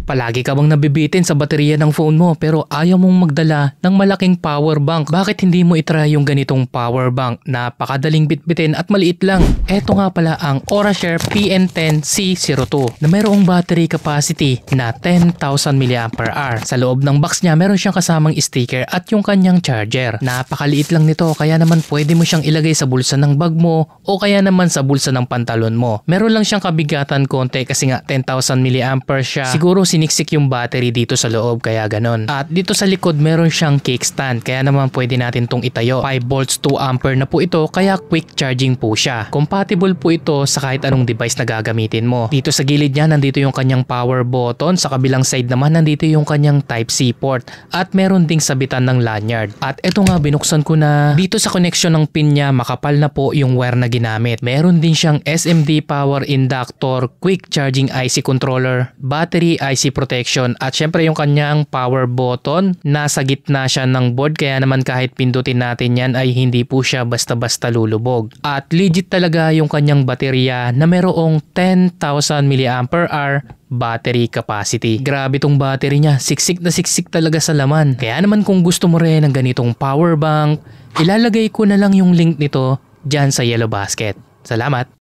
Palagi ka bang nabibitin sa baterya ng phone mo pero ayaw mong magdala ng malaking power bank? Bakit hindi mo itry yung ganitong power bank? Napakadaling bitbitin at maliit lang. Eto nga pala ang Aurashare PN10C02 na mayroong battery capacity na 10,000 mAh. Sa loob ng box niya meron siyang kasamang sticker at yung kanyang charger. Napakaliit lang nito kaya naman pwede mo siyang ilagay sa bulsa ng bag mo o kaya naman sa bulsa ng pantalon mo. Meron lang siyang kabigatan konti kasi nga 10,000 mAh siya. Siguro siniksik yung battery dito sa loob kaya ganon. At dito sa likod meron siyang kickstand kaya naman pwede natin tong itayo. 5 volts 2 ampere na po ito kaya quick charging po siya. Compatible po ito sa kahit anong device na gagamitin mo. Dito sa gilid niya nandito yung kanyang power button. Sa kabilang side naman nandito yung kanyang Type-C port. At meron ding sabitan ng lanyard. At eto nga binuksan ko na. Dito sa connection ng pin niya makapal na po yung wire na ginamit. Meron din siyang SMD power inductor, quick charging IC controller, battery IC protection at syempre yung kanyang power button. Nasa gitna siya ng board kaya naman kahit pindutin natin yan ay hindi po siya basta-basta lulubog. At legit talaga yung kanyang baterya na merong 10,000 mAh battery capacity. Grabe tong battery niya, siksik na siksik talaga sa laman. Kaya naman kung gusto mo rin ng ganitong power bank, ilalagay ko na lang yung link nito dyan sa yellow basket. Salamat!